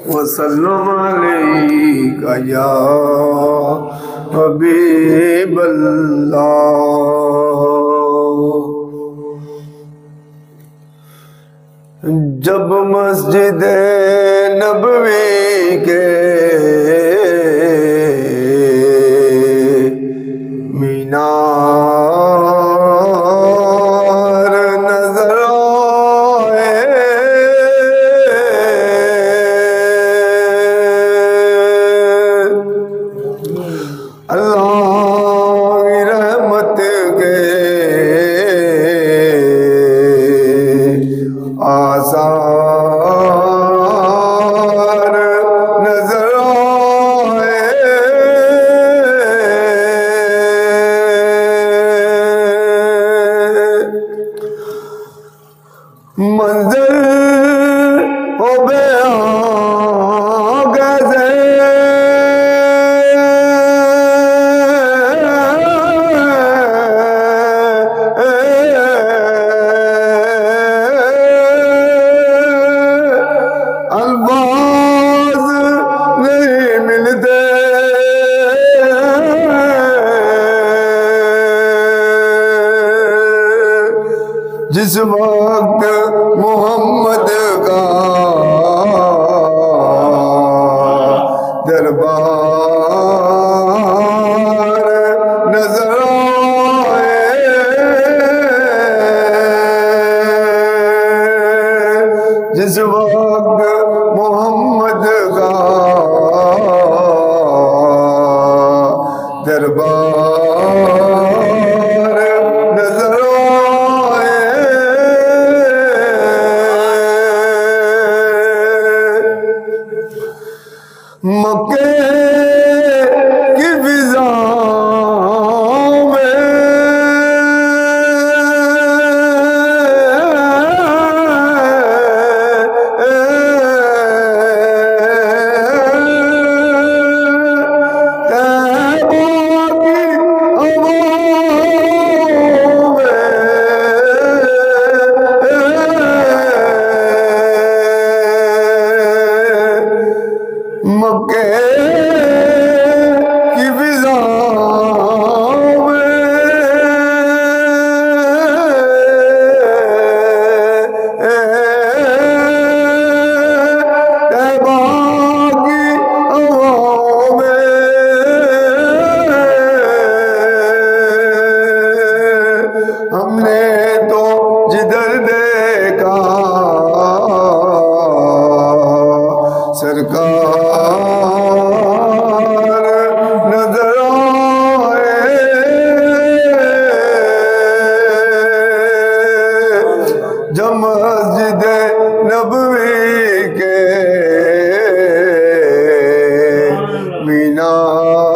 वसल्लम अलैका या हबीबल्लाह। जब मस्जिद नबवी के मीनार नजर आए, अल्लाह की रहमत के आसार नजर आए, मंजर हो गया कैसे अल्फाज नहीं मिलते, जिस वक्त मोहम्मद का दरबार नजर आए, जिस वक्त मोहम्मद का दरबार नजर आए, मक्के की फिजा में मक्के की फिजा में तैबा की हवाओं में हमने तो जिधर देखा सरकार नजर आए, जब मस्जिद नबवी के मीनार